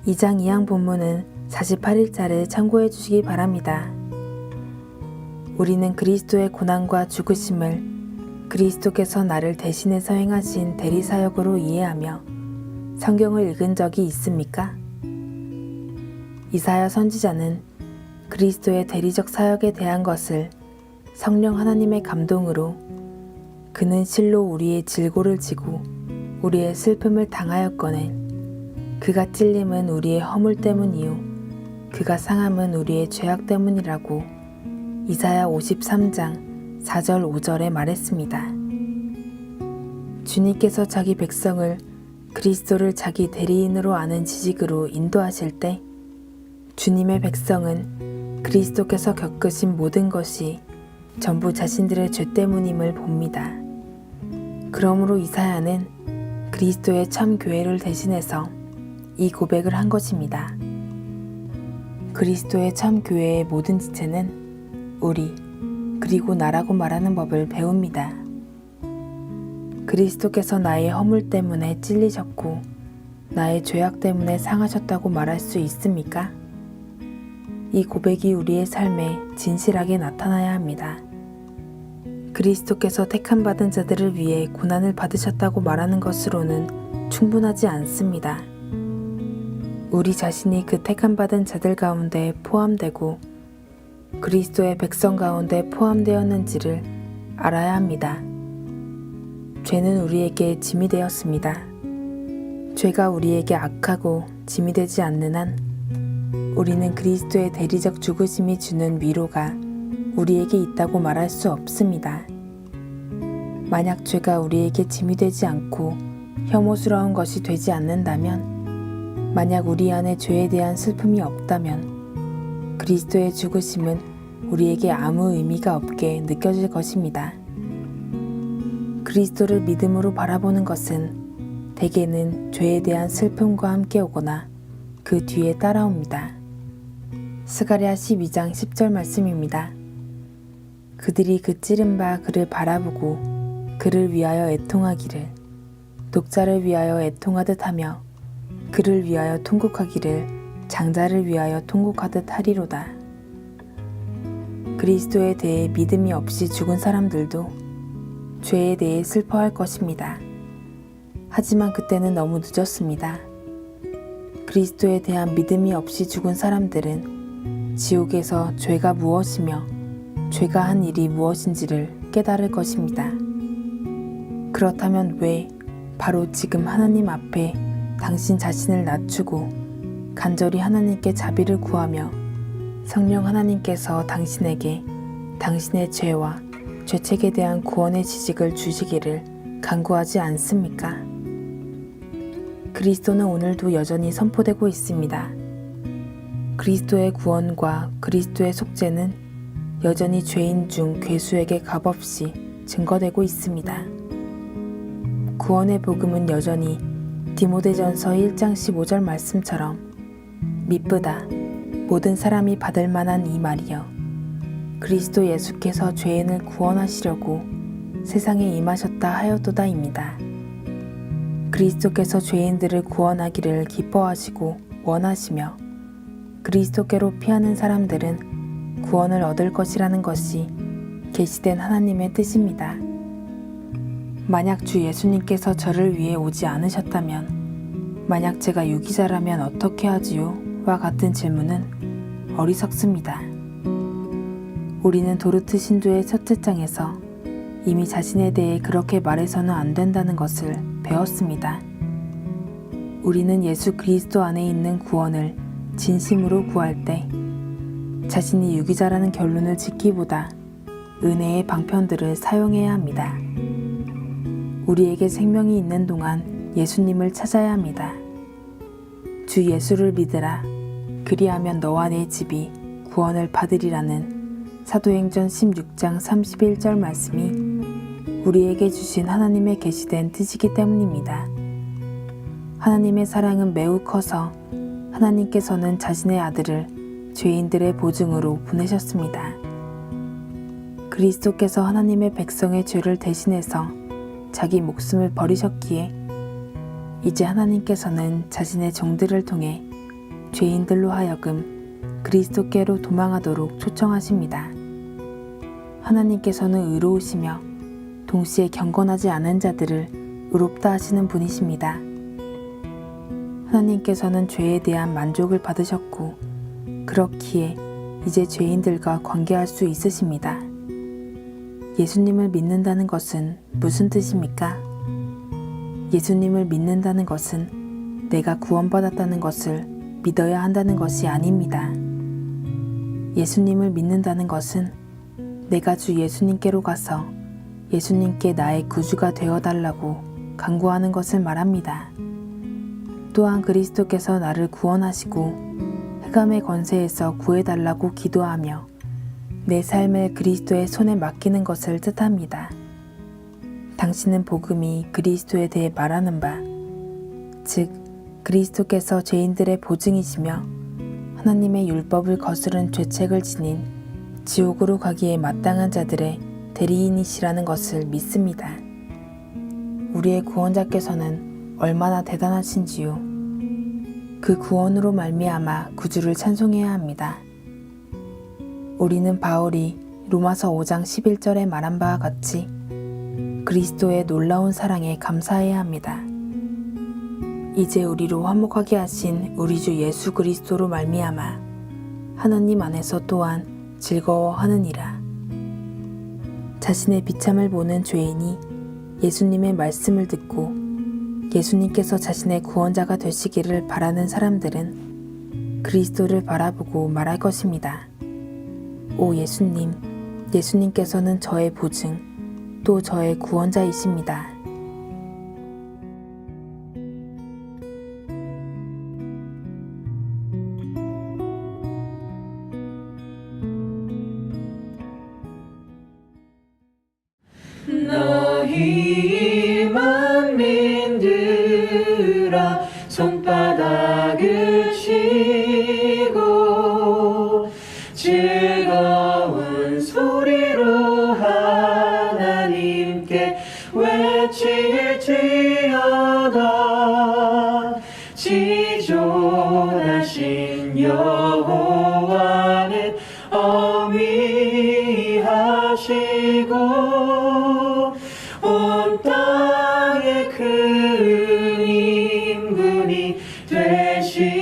(2장 2항) 본문은 48일자를 참고해 주시기 바랍니다. 우리는 그리스도의 고난과 죽으심을 그리스도께서 나를 대신해서 행하신 대리사역으로 이해하며 성경을 읽은 적이 있습니까? 이사야 선지자는 그리스도의 대리적 사역에 대한 것을 성령 하나님의 감동으로 그는 실로 우리의 질고를 지고 우리의 슬픔을 당하였거늘 그가 찔림은 우리의 허물 때문이요 그가 상함은 우리의 죄악 때문이라고 이사야 53장 4절 5절에 말했습니다. 주님께서 자기 백성을 그리스도를 자기 대리인으로 아는 지식으로 인도하실 때 주님의 백성은 그리스도께서 겪으신 모든 것이 전부 자신들의 죄 때문임을 봅니다. 그러므로 이사야는 그리스도의 참 교회를 대신해서 이 고백을 한 것입니다. 그리스도의 참 교회의 모든 지체는 우리 그리고 나라고 말하는 법을 배웁니다. 그리스도께서 나의 허물 때문에 찔리셨고 나의 죄악 때문에 상하셨다고 말할 수 있습니까? 이 고백이 우리의 삶에 진실하게 나타나야 합니다. 그리스도께서 택함받은 자들을 위해 고난을 받으셨다고 말하는 것으로는 충분하지 않습니다. 우리 자신이 그 택함받은 자들 가운데 포함되고 그리스도의 백성 가운데 포함되었는지를 알아야 합니다. 죄는 우리에게 짐이 되었습니다. 죄가 우리에게 악하고 짐이 되지 않는 한 우리는 그리스도의 대리적 죽으심이 주는 위로가 우리에게 있다고 말할 수 없습니다. 만약 죄가 우리에게 짐이 되지 않고 혐오스러운 것이 되지 않는다면 만약 우리 안에 죄에 대한 슬픔이 없다면 그리스도의 죽으심은 우리에게 아무 의미가 없게 느껴질 것입니다. 그리스도를 믿음으로 바라보는 것은 대개는 죄에 대한 슬픔과 함께 오거나 그 뒤에 따라옵니다. 스가랴 12장 10절 말씀입니다. 그들이 그 찌른 바 그를 바라보고 그를 위하여 애통하기를 독자를 위하여 애통하듯 하며 그를 위하여 통곡하기를 장자를 위하여 통곡하듯 하리로다. 그리스도에 대해 믿음이 없이 죽은 사람들도 죄에 대해 슬퍼할 것입니다. 하지만 그때는 너무 늦었습니다. 그리스도에 대한 믿음이 없이 죽은 사람들은 지옥에서 죄가 무엇이며 죄가 한 일이 무엇인지를 깨달을 것입니다. 그렇다면 왜 바로 지금 하나님 앞에 당신 자신을 낮추고 간절히 하나님께 자비를 구하며 성령 하나님께서 당신에게 당신의 죄와 죄책에 대한 구원의 지식을 주시기를 간구하지 않습니까? 그리스도는 오늘도 여전히 선포되고 있습니다. 그리스도의 구원과 그리스도의 속죄는 여전히 죄인 중 괴수에게 값없이 증거되고 있습니다. 구원의 복음은 여전히 디모데전서 1장 15절 말씀처럼 미쁘다 모든 사람이 받을 만한 이 말이여 그리스도 예수께서 죄인을 구원하시려고 세상에 임하셨다 하였도다입니다. 그리스도께서 죄인들을 구원하기를 기뻐하시고 원하시며 그리스도께로 피하는 사람들은 구원을 얻을 것이라는 것이 계시된 하나님의 뜻입니다. 만약 주 예수님께서 저를 위해 오지 않으셨다면 만약 제가 유기자라면 어떻게 하지요? 와 같은 질문은 어리석습니다. 우리는 도르트 신조의 첫째 장에서 이미 자신에 대해 그렇게 말해서는 안 된다는 것을 배웠습니다. 우리는 예수 그리스도 안에 있는 구원을 진심으로 구할 때 자신이 유기자라는 결론을 짓기보다 은혜의 방편들을 사용해야 합니다. 우리에게 생명이 있는 동안 예수님을 찾아야 합니다. 주 예수를 믿으라. 그리하면 너와 내 집이 구원을 받으리라는 사도행전 16장 31절 말씀이 우리에게 주신 하나님의 계시된 뜻이기 때문입니다. 하나님의 사랑은 매우 커서 하나님께서는 자신의 아들을 죄인들의 보증으로 보내셨습니다. 그리스도께서 하나님의 백성의 죄를 대신해서 자기 목숨을 버리셨기에 이제 하나님께서는 자신의 종들을 통해 죄인들로 하여금 그리스도께로 도망하도록 초청하십니다. 하나님께서는 의로우시며 동시에 경건하지 않은 자들을 의롭다 하시는 분이십니다. 하나님께서는 죄에 대한 만족을 받으셨고 그렇기에 이제 죄인들과 관계할 수 있으십니다. 예수님을 믿는다는 것은 무슨 뜻입니까? 예수님을 믿는다는 것은 내가 구원받았다는 것을 믿어야 한다는 것이 아닙니다. 예수님을 믿는다는 것은 내가 주 예수님께로 가서 예수님께 나의 구주가 되어달라고 간구하는 것을 말합니다. 또한 그리스도께서 나를 구원하시고 흑암의 권세에서 구해달라고 기도하며 내 삶을 그리스도의 손에 맡기는 것을 뜻합니다. 당신은 복음이 그리스도에 대해 말하는 바, 즉 그리스도께서 죄인들의 보증이시며 하나님의 율법을 거스른 죄책을 지닌 지옥으로 가기에 마땅한 자들의 대리인이시라는 것을 믿습니다. 우리의 구원자께서는 얼마나 대단하신지요. 그 구원으로 말미암아 구주를 찬송해야 합니다. 우리는 바울이 로마서 5장 11절에 말한 바와 같이 그리스도의 놀라운 사랑에 감사해야 합니다. 이제 우리로 화목하게 하신 우리 주 예수 그리스도로 말미암아 하나님 안에서 또한 즐거워하느니라. 자신의 비참을 보는 죄인이 예수님의 말씀을 듣고 예수님께서 자신의 구원자가 되시기를 바라는 사람들은 그리스도를 바라보고 말할 것입니다. 오 예수님, 예수님께서는 저의 보증, 또 저의 구원자이십니다. 너희 만민들아 손바닥을 치고 즐거운 소리로 하나님께 외칠지어다. 지존하신 여호와는 어미하시고 온 땅에 큰 임금이 되시리로다.